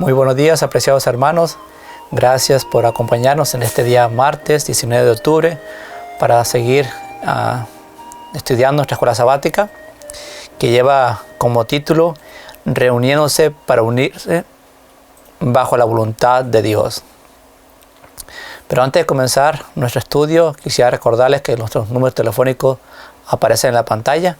Muy buenos días, apreciados hermanos. Gracias por acompañarnos en este día martes 19 de octubre para seguir estudiando nuestra escuela sabática, que lleva como título Reuniéndose para unirse bajo la voluntad de Dios. Pero antes de comenzar nuestro estudio, quisiera recordarles que nuestros números telefónicos aparecen en la pantalla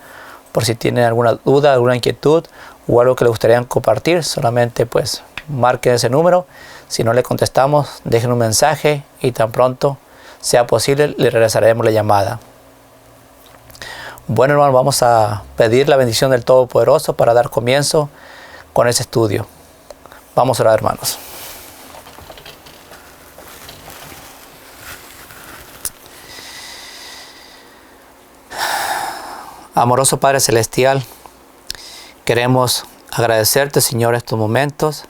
por si tienen alguna duda, alguna inquietud o algo que les gustaría compartir. Solamente pues marquen ese número. Si no le contestamos, dejen un mensaje y tan pronto sea posible le regresaremos la llamada. Bueno, hermanos, vamos a pedir la bendición del Todopoderoso para dar comienzo con ese estudio. Vamos a orar, hermanos. Amoroso Padre Celestial, queremos agradecerte, Señor, estos momentos.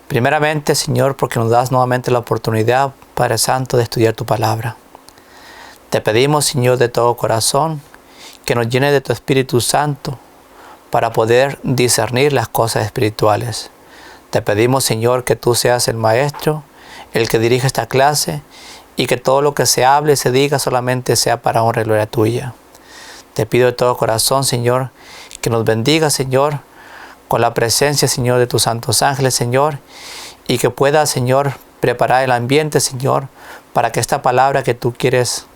Primeramente, Señor, porque nos das nuevamente la oportunidad, Padre Santo, de estudiar tu palabra. Te pedimos, Señor, de todo corazón, que nos llene de tu Espíritu Santo para poder discernir las cosas espirituales. Te pedimos, Señor, que tú seas el maestro, el que dirige esta clase, y que todo lo que se hable y se diga solamente sea para honra y gloria tuya. Te pido de todo corazón, Señor, que nos bendiga, Señor, con la presencia, Señor, de tus santos ángeles, Señor, y que pueda, Señor, preparar el ambiente, Señor, para que esta palabra que tú quieres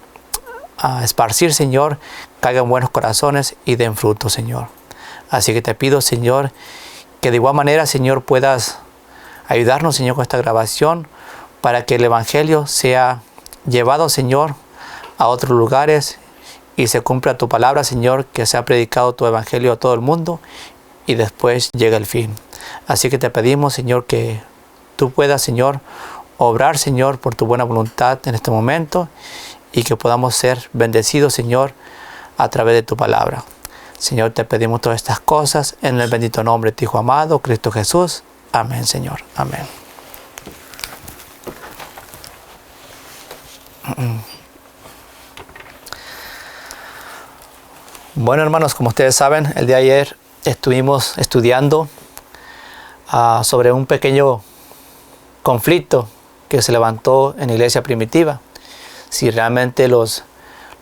esparcir, Señor, caiga en buenos corazones y den fruto, Señor. Así que te pido, Señor, que de igual manera, Señor, puedas ayudarnos, Señor, con esta grabación para que el Evangelio sea llevado, Señor, a otros lugares y se cumpla tu palabra, Señor, que sea predicado tu Evangelio a todo el mundo y después llega el fin. Así que te pedimos, Señor, que tú puedas, Señor, obrar, Señor, por tu buena voluntad en este momento y que podamos ser bendecidos, Señor, a través de tu palabra. Señor, te pedimos todas estas cosas en el bendito nombre de tu Hijo amado, Cristo Jesús. Amén, Señor. Amén. Bueno, hermanos, como ustedes saben, el día de ayer estuvimos estudiando sobre un pequeño conflicto que se levantó en la iglesia primitiva. Si realmente los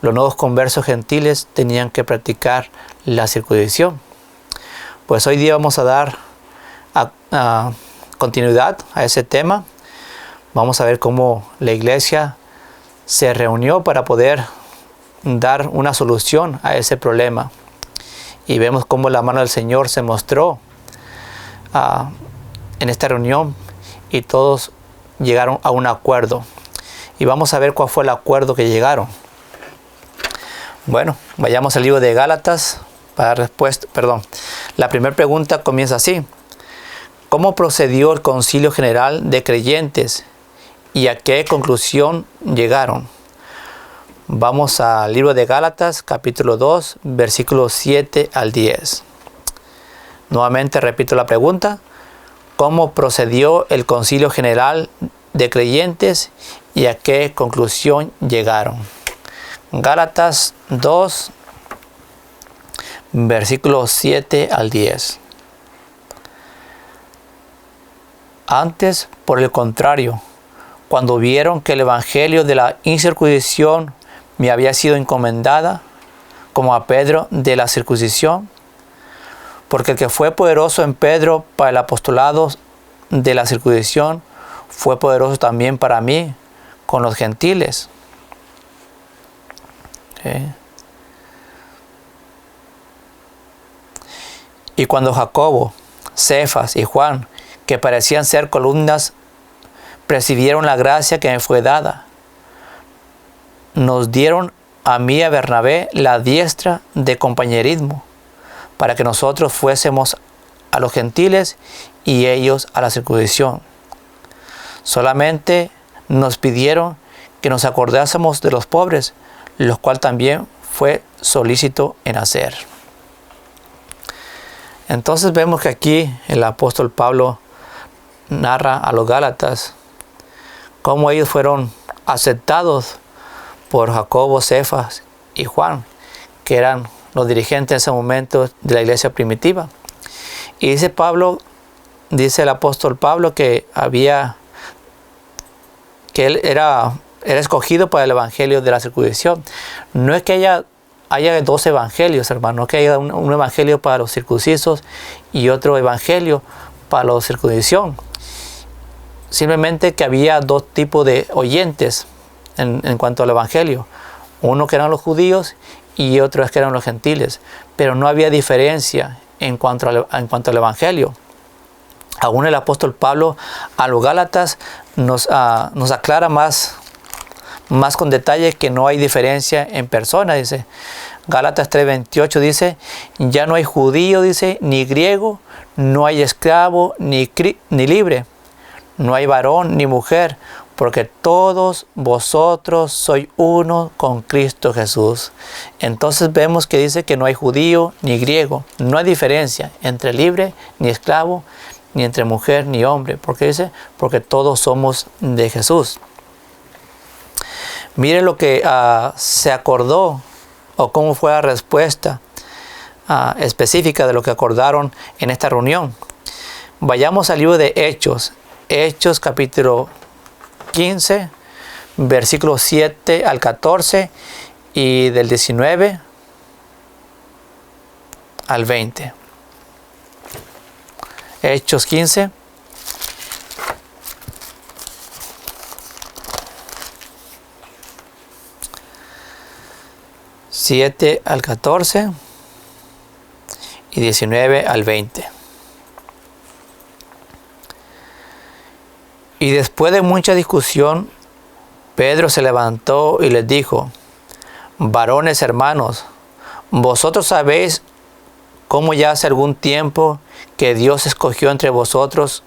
nuevos conversos gentiles tenían que practicar la circuncisión. Pues hoy día vamos a dar continuidad a ese tema. Vamos a ver cómo la iglesia se reunió para poder dar una solución a ese problema. Y vemos cómo la mano del Señor se mostró en esta reunión y todos llegaron a un acuerdo. Y vamos a ver cuál fue el acuerdo que llegaron. Bueno, vayamos al libro de Gálatas para respuesta. La primera pregunta comienza así: ¿cómo procedió el concilio general de creyentes y a qué conclusión llegaron? Vamos al libro de Gálatas, capítulo 2, versículos 7 al 10. Nuevamente repito la pregunta: ¿cómo procedió el concilio general de creyentes y a qué conclusión llegaron? Gálatas 2, versículos 7 al 10. Antes, por el contrario, cuando vieron que el evangelio de la incircuncisión me había sido encomendada, como a Pedro de la circuncisión, porque el que fue poderoso en Pedro para el apostolado de la circuncisión, fue poderoso también para mí con los gentiles. Y cuando Jacobo, Cefas y Juan, que parecían ser columnas, percibieron la gracia que me fue dada, nos dieron a mí y a Bernabé la diestra de compañerismo, para que nosotros fuésemos a los gentiles y ellos a la circuncisión. Solamente nos pidieron que nos acordásemos de los pobres, lo cual también fue solícito en hacer. Entonces vemos que aquí el apóstol Pablo narra a los Gálatas cómo ellos fueron aceptados por Jacobo, Cefas y Juan, que eran los dirigentes en ese momento de la iglesia primitiva. Y dice Pablo dice el apóstol Pablo que él era escogido para el evangelio de la circuncisión. No es que haya dos evangelios, hermano, que haya un evangelio para los circuncisos y otro evangelio para la circuncisión. Simplemente que había dos tipos de oyentes en cuanto al evangelio. Uno que eran los judíos y otros que eran los gentiles. Pero no había diferencia en cuanto al evangelio. Aún el apóstol Pablo a los Gálatas nos aclara más con detalle que no hay diferencia en persona. Dice Gálatas 3:28, dice: ya no hay judío, dice, ni griego, no hay esclavo ni libre, no hay varón ni mujer, porque todos vosotros sois uno con Cristo Jesús. Entonces vemos que dice que no hay judío ni griego, no hay diferencia entre libre ni esclavo, ni entre mujer ni hombre. ¿Por qué dice? Porque todos somos de Jesús. Miren lo que se acordó, o cómo fue la respuesta específica de lo que acordaron en esta reunión. Vayamos al libro de Hechos. Hechos capítulo 15, versículos 7 al 14 y del 19 al 20. Hechos 15. ...7 al 14... y 19 al 20. Y después de mucha discusión, Pedro se levantó y les dijo: varones hermanos, vosotros sabéis cómo ya hace algún tiempo que Dios escogió entre nosotros,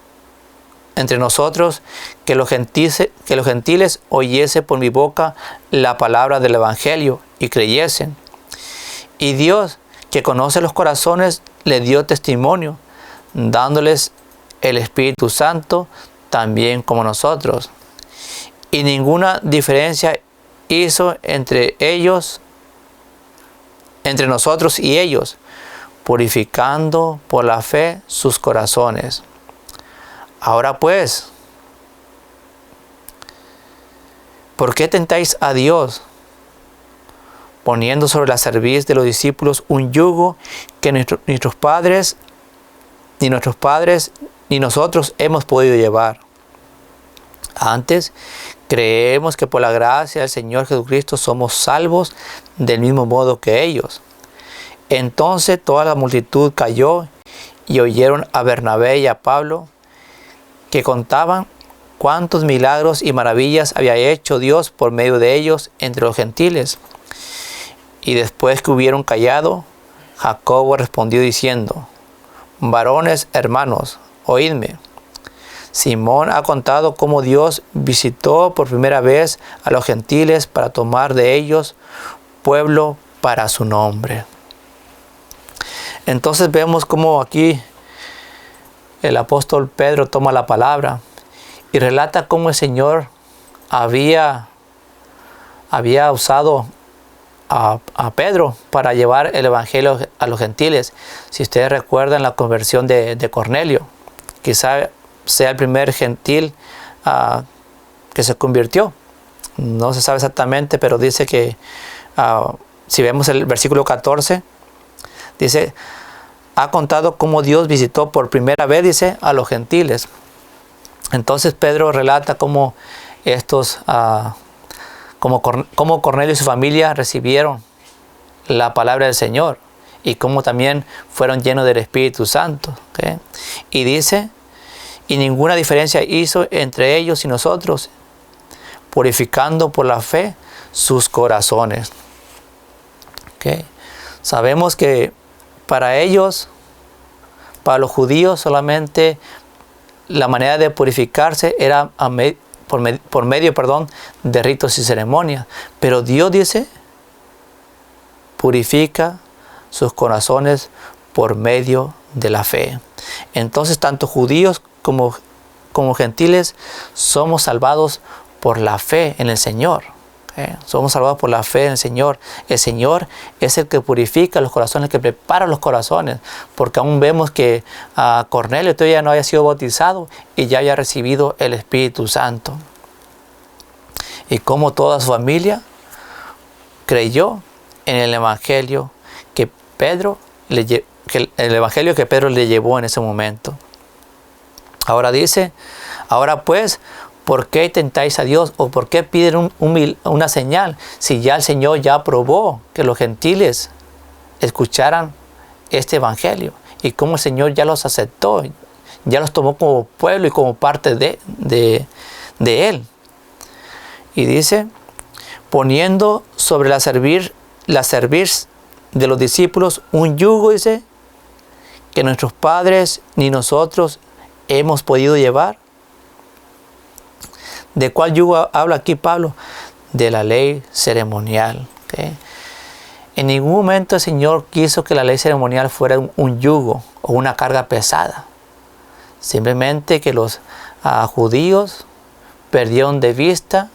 que los gentiles oyesen por mi boca la palabra del evangelio y creyesen. Y Dios, que conoce los corazones, le dio testimonio, dándoles el Espíritu Santo también como nosotros. Y ninguna diferencia hizo entre nosotros y ellos, purificando por la fe sus corazones. Ahora pues, ¿por qué tentáis a Dios, poniendo sobre la cerviz de los discípulos un yugo que nuestros padres ni nosotros hemos podido llevar? Antes, creemos que por la gracia del Señor Jesucristo somos salvos del mismo modo que ellos. Entonces toda la multitud cayó y oyeron a Bernabé y a Pablo, que contaban cuántos milagros y maravillas había hecho Dios por medio de ellos entre los gentiles. Y después que hubieron callado, Jacobo respondió diciendo: varones hermanos, oídme. Simón ha contado cómo Dios visitó por primera vez a los gentiles para tomar de ellos pueblo para su nombre. Entonces vemos cómo aquí el apóstol Pedro toma la palabra y relata cómo el Señor había usado a Pedro para llevar el evangelio a los gentiles. Si ustedes recuerdan la conversión de Cornelio, quizá sea el primer gentil que se convirtió. No se sabe exactamente, pero dice que si vemos el versículo 14, dice: ha contado cómo Dios visitó por primera vez, dice, a los gentiles. Entonces Pedro relata cómo cómo Cornelio y su familia recibieron la palabra del Señor y cómo también fueron llenos del Espíritu Santo. ¿Okay? Y dice: y ninguna diferencia hizo entre ellos y nosotros, purificando por la fe sus corazones. ¿Okay? Sabemos que para ellos, para los judíos, solamente la manera de purificarse era por medio de ritos y ceremonias. Pero Dios dice: purifica sus corazones por medio de la fe. Entonces, tanto judíos como gentiles somos salvados por la fe en el Señor. Somos salvados por la fe en el Señor. El Señor es el que purifica los corazones, el que prepara los corazones, porque aún vemos que Cornelio todavía no había sido bautizado y ya había recibido el Espíritu Santo. Y como toda su familia creyó en el Evangelio que Pedro le llevó en ese momento. Ahora dice, ahora pues, ¿por qué tentáis a Dios? ¿O por qué piden una señal? Si ya el Señor ya aprobó que los gentiles escucharan este Evangelio. Y como el Señor ya los aceptó, ya los tomó como pueblo y como parte de Él. Y dice, poniendo sobre la cerviz de los discípulos un yugo, dice, que nuestros padres ni nosotros hemos podido llevar. ¿De cuál yugo habla aquí Pablo? De la ley ceremonial. ¿Okay? En ningún momento el Señor quiso que la ley ceremonial fuera un yugo o una carga pesada. Simplemente que los judíos perdieron de vista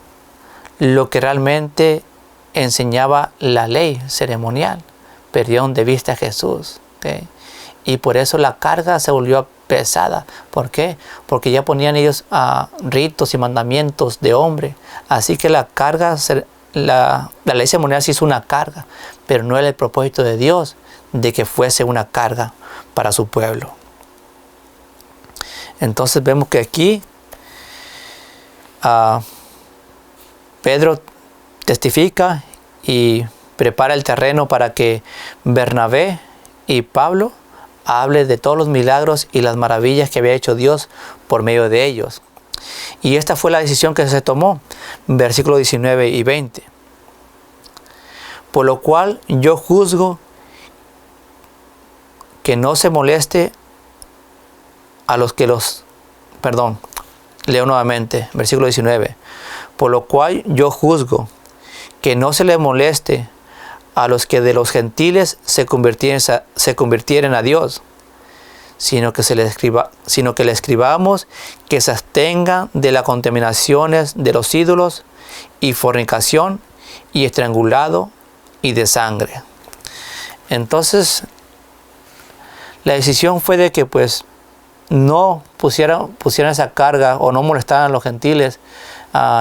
lo que realmente enseñaba la ley ceremonial. Perdieron de vista a Jesús. ¿Okay? Y por eso la carga se volvió pesada. ¿Por qué? Porque ya ponían ellos ritos y mandamientos de hombre. Así que la ley ceremonial se hizo una carga, pero no era el propósito de Dios de que fuese una carga para su pueblo. Entonces vemos que aquí Pedro testifica y prepara el terreno para que Bernabé y Pablo hable de todos los milagros y las maravillas que había hecho Dios por medio de ellos. Y esta fue la decisión que se tomó, versículos 19 y 20. Por lo cual yo juzgo que no se moleste a los que leo nuevamente, versículo 19. Por lo cual yo juzgo que no se le moleste a los que de los gentiles se convirtieren a Dios, sino que le escribamos que se abstengan de las contaminaciones de los ídolos y fornicación y estrangulado y de sangre. Entonces la decisión fue de que pues no pusieran esa carga o no molestaran a los gentiles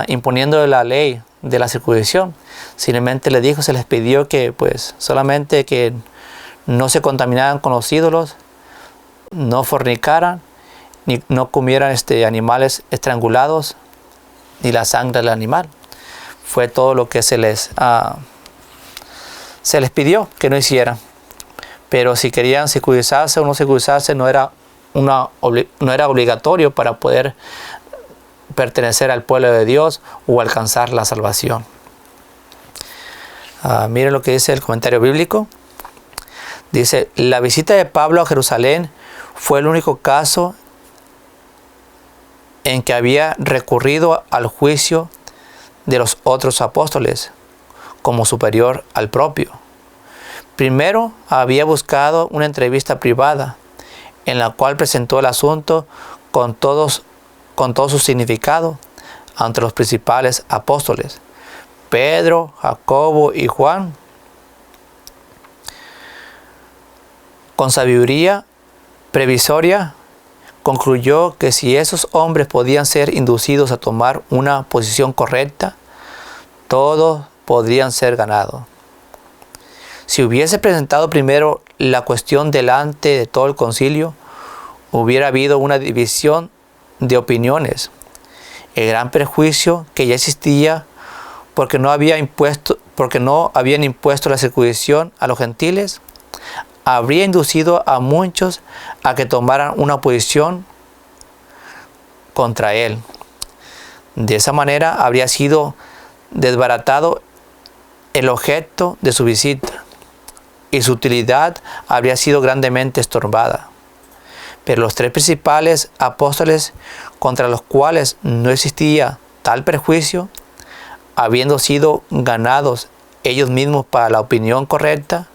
imponiendo la ley de la circuncisión. Simplemente se les pidió que pues solamente que no se contaminaran con los ídolos, no fornicaran, ni no comieran animales estrangulados, ni la sangre del animal. Fue todo lo que se les pidió que no hicieran. Pero si querían circuncisarse o no circuncisarse, no era obligatorio para poder pertenecer al pueblo de Dios o alcanzar la salvación. Miren lo que dice el comentario bíblico. Dice, la visita de Pablo a Jerusalén fue el único caso en que había recurrido al juicio de los otros apóstoles como superior al propio. Primero había buscado una entrevista privada en la cual presentó el asunto con todo su significado ante los principales apóstoles, Pedro, Jacobo y Juan. Con sabiduría previsoria concluyó que si esos hombres podían ser inducidos a tomar una posición correcta, todos podrían ser ganados. Si hubiese presentado primero la cuestión delante de todo el concilio, hubiera habido una división de opiniones. El gran perjuicio que ya existía porque no habían impuesto la circuncisión a los gentiles, habría inducido a muchos a que tomaran una posición contra él. De esa manera habría sido desbaratado el objeto de su visita y su utilidad habría sido grandemente estorbada. Pero los tres principales apóstoles contra los cuales no existía tal perjuicio, habiendo sido ganados ellos mismos para la opinión correcta,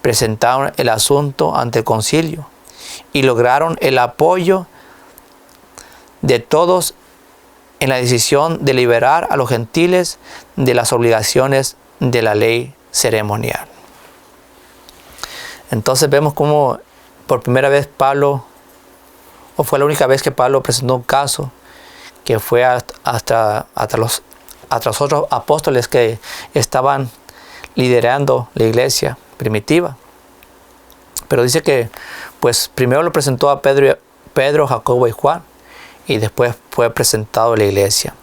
presentaron el asunto ante el concilio y lograron el apoyo de todos en la decisión de liberar a los gentiles de las obligaciones de la ley ceremonial. Entonces vemos cómo por primera vez Pablo, o fue la única vez que Pablo presentó un caso, que fue hasta los otros apóstoles que estaban liderando la iglesia primitiva. Pero dice que pues primero lo presentó a Pedro, Jacobo y Juan, y después fue presentado a la iglesia.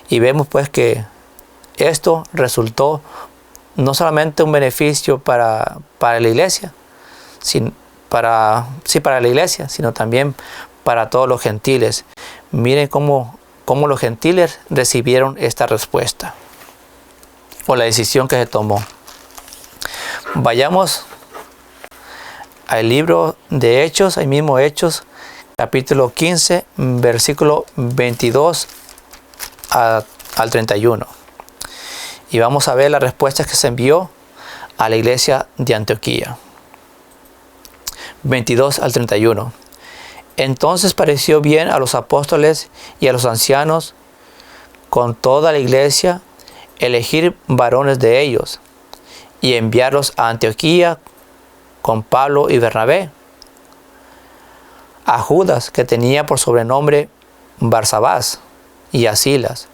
Y vemos pues que esto resultó no solamente un beneficio para la iglesia, para la iglesia, sino también para todos los gentiles. Miren cómo los gentiles recibieron esta respuesta o la decisión que se tomó. Vayamos al libro de Hechos, ahí mismo Hechos, capítulo 15, versículo 22 al 31. Y vamos a ver las respuestas que se envió a la iglesia de Antioquía. 22 al 31. Entonces pareció bien a los apóstoles y a los ancianos con toda la iglesia elegir varones de ellos y enviarlos a Antioquía con Pablo y Bernabé, a Judas, que tenía por sobrenombre Barsabás, y a Silas,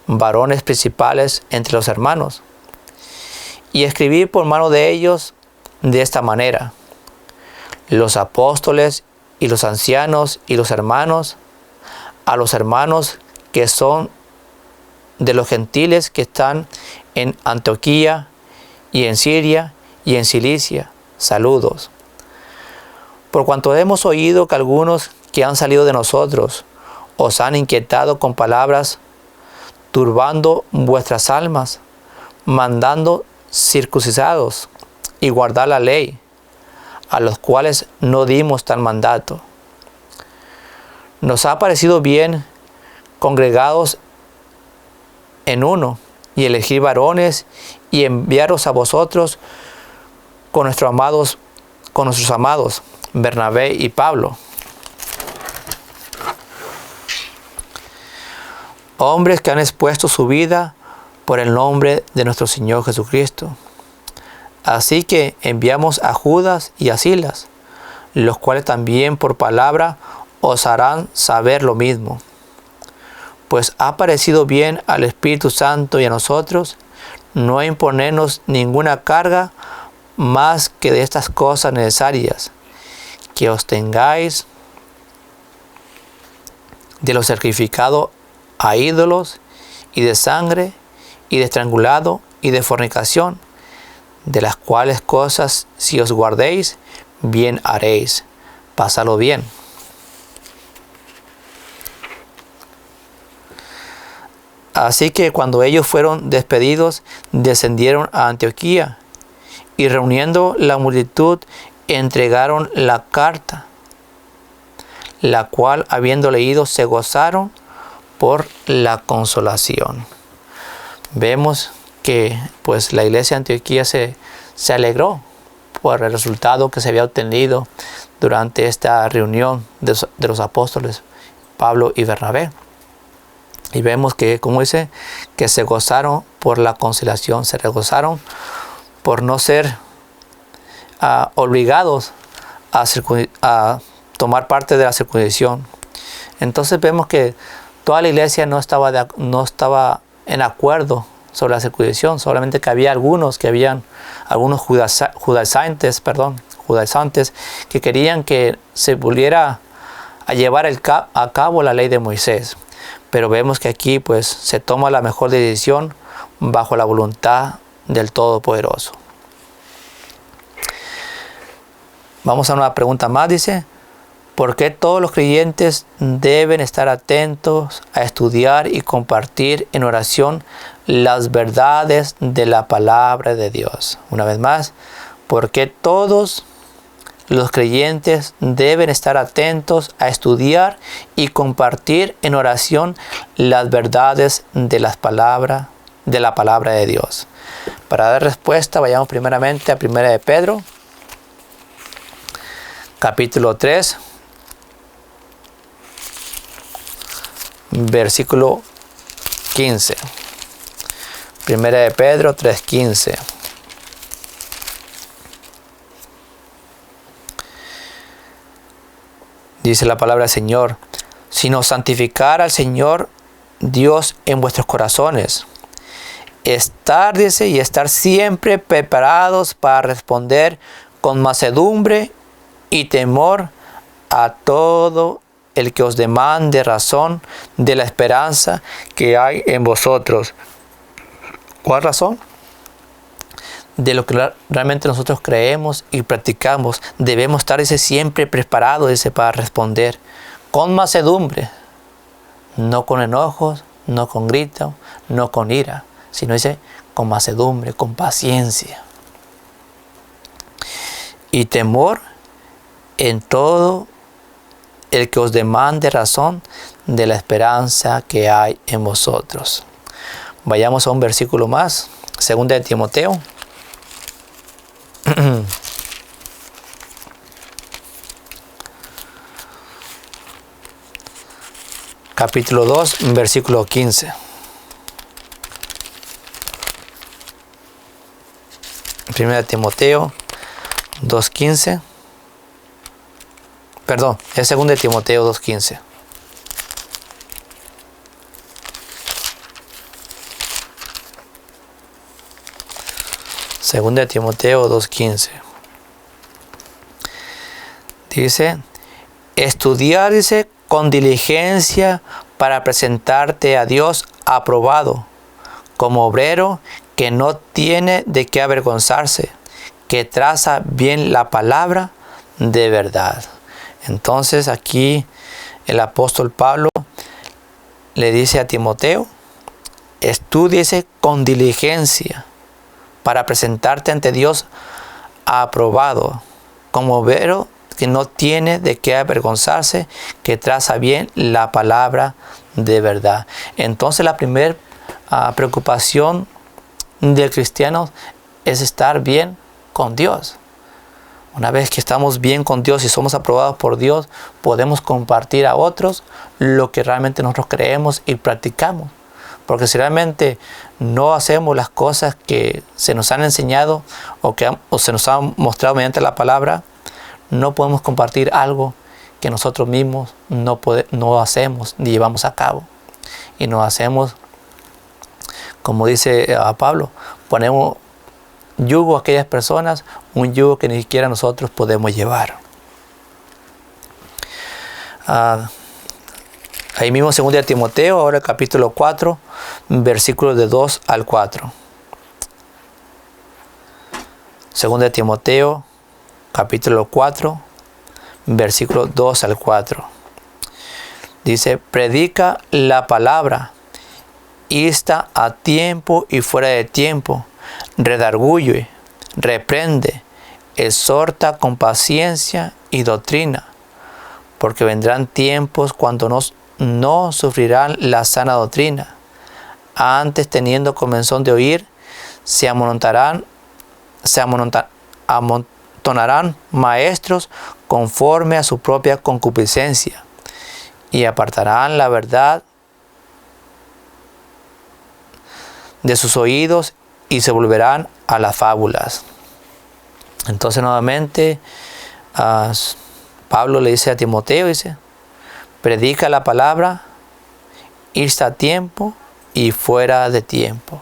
varones principales entre los hermanos, y escribí por mano de ellos de esta manera: los apóstoles y los ancianos y los hermanos, a los hermanos que son de los gentiles que están en Antioquía y en Siria y en Cilicia, saludos. Por cuanto hemos oído que algunos que han salido de nosotros os han inquietado con palabras, turbando vuestras almas, mandando circuncidados y guardar la ley, a los cuales no dimos tal mandato. Nos ha parecido bien, congregados en uno, y elegir varones y enviaros a vosotros con nuestros amados Bernabé y Pablo, hombres que han expuesto su vida por el nombre de nuestro Señor Jesucristo. Así que enviamos a Judas y a Silas, los cuales también por palabra os harán saber lo mismo. Pues ha parecido bien al Espíritu Santo y a nosotros no imponernos ninguna carga más que de estas cosas necesarias, que os tengáis de lo sacrificado a ídolos, y de sangre, y de estrangulado, y de fornicación, de las cuales cosas si os guardéis, bien haréis. Pásalo bien. Así que cuando ellos fueron despedidos, descendieron a Antioquía, y reuniendo la multitud, entregaron la carta, la cual, habiendo leído, se gozaron por la consolación. Vemos que pues la iglesia de Antioquía se alegró por el resultado que se había obtenido durante esta reunión de los apóstoles Pablo y Bernabé. Y vemos que, como dice, que se gozaron por la conciliación, se regozaron por no ser obligados a tomar parte de la circuncisión. Entonces vemos que toda la iglesia no estaba en acuerdo sobre la circuncisión, solamente que había algunos judaizantes que querían que se volviera a llevar a cabo la ley de Moisés. Pero vemos que aquí pues se toma la mejor decisión bajo la voluntad del Todopoderoso. Vamos a una pregunta más, dice: ¿por qué todos los creyentes deben estar atentos a estudiar y compartir en oración las verdades de la palabra de Dios? Una vez más, ¿por qué todos los creyentes deben estar atentos a estudiar y compartir en oración las verdades de la palabra de Dios? Para dar respuesta, vayamos primeramente a 1 de Pedro, capítulo 3, versículo 15. Primera de Pedro 3:15. Dice la palabra del Señor: sino santificar al Señor Dios en vuestros corazones. Dice, y estar siempre preparados para responder con mansedumbre y temor a todo el que os demande razón de la esperanza que hay en vosotros. ¿Cuál razón? De lo que realmente nosotros creemos y practicamos. Debemos estar siempre preparados para responder con mansedumbre, no con enojos, no con gritos, no con ira, sino con mansedumbre, con paciencia y temor en todo el que os demande razón de la esperanza que hay en vosotros. Vayamos a un versículo más, 2 de Timoteo. Capítulo 2, versículo 15. Primera de Timoteo 2:15. Perdón, es 2 de Timoteo 2:15. Segunda de Timoteo 2:15. Dice: estudiar, con diligencia para presentarte a Dios aprobado, como obrero que no tiene de qué avergonzarse, que traza bien la palabra de verdad. Entonces aquí el apóstol Pablo le dice a Timoteo: estúdiese con diligencia para presentarte ante Dios aprobado, como obrero que no tiene de qué avergonzarse, que traza bien la palabra de verdad. Entonces la primera preocupación del cristiano es estar bien con Dios. Una vez que estamos bien con Dios y somos aprobados por Dios, podemos compartir a otros lo que realmente nosotros creemos y practicamos. Porque si realmente no hacemos las cosas que se nos han enseñado o se nos han mostrado mediante la palabra, no podemos compartir algo que nosotros mismos no hacemos ni llevamos a cabo. Y no hacemos, como dice a Pablo, ponemos yugo a aquellas personas, un yugo que ni siquiera nosotros podemos llevar. Ahí mismo 2 de Timoteo, ahora capítulo 4, versículos de 2 al 4. 2 de Timoteo, capítulo 4, versículos 2 al 4. Dice: predica la palabra, insta a tiempo y fuera de tiempo, redarguye, reprende, exhorta con paciencia y doctrina, porque vendrán tiempos cuando no sufrirán la sana doctrina. Antes, teniendo comezón de oír, se amontonarán maestros conforme a su propia concupiscencia, y apartarán la verdad de sus oídos y se volverán a las fábulas. Entonces nuevamente Pablo le dice a Timoteo, predica la palabra, insta a tiempo y fuera de tiempo.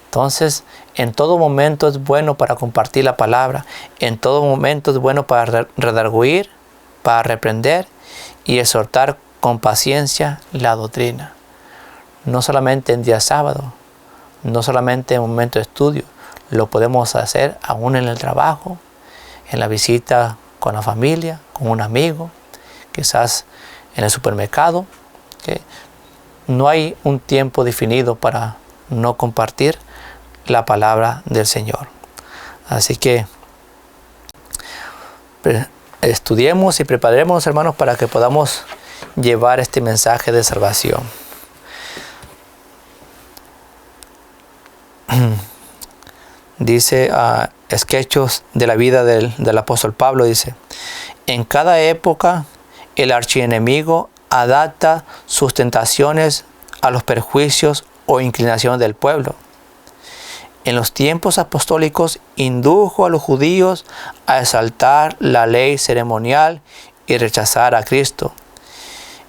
Entonces, en todo momento es bueno para compartir la palabra, en todo momento es bueno para redarguir, para reprender y exhortar con paciencia la doctrina. No solamente en día sábado, no solamente en un momento de estudio, lo podemos hacer aún en el trabajo, en la visita con la familia, con un amigo, quizás en el supermercado. No hay un tiempo definido para no compartir la palabra del Señor. Así que estudiemos y preparemos, hermanos, para que podamos llevar este mensaje de salvación. Dice Hechos de la vida del apóstol Pablo, dice: en cada época el archienemigo adapta sus tentaciones a los perjuicios o inclinaciones del pueblo. En los tiempos apostólicos indujo a los judíos a exaltar la ley ceremonial y rechazar a Cristo.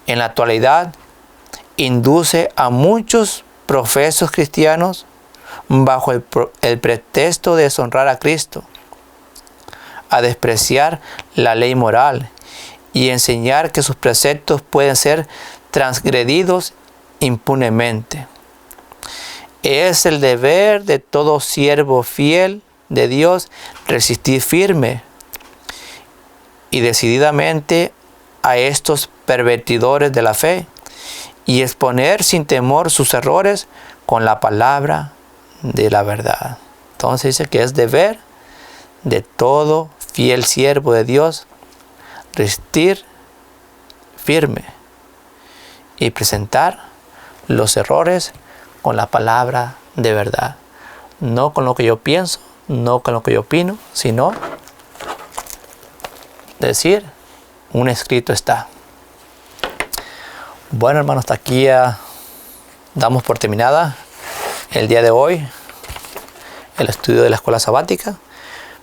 En la actualidad, induce a muchos profesos cristianos bajo el pretexto de deshonrar a Cristo, a despreciar la ley moral y enseñar que sus preceptos pueden ser transgredidos impunemente. Es el deber de todo siervo fiel de Dios resistir firme y decididamente a estos pervertidores de la fe y exponer sin temor sus errores con la palabra de la verdad. Entonces dice que es deber de todo fiel siervo de Dios resistir firme y presentar los errores con la palabra de verdad. No con lo que yo pienso, no con lo que yo opino, sino decir, un escrito está. Bueno, hermanos, hasta aquí damos por terminada el día de hoy el estudio de la escuela sabática,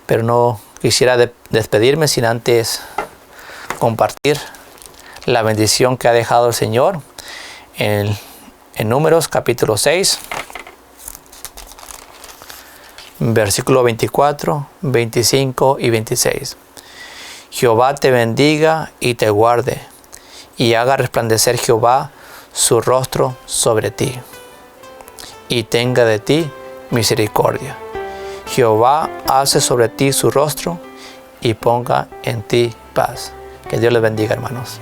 pero no quisiera despedirme sin antes compartir la bendición que ha dejado el Señor en Números capítulo 6, versículo 24, 25 y 26. Jehová te bendiga y te guarde, y haga resplandecer Jehová su rostro sobre ti, y tenga de ti misericordia. Jehová alce sobre ti su rostro y ponga en ti paz. Que Dios les bendiga, hermanos.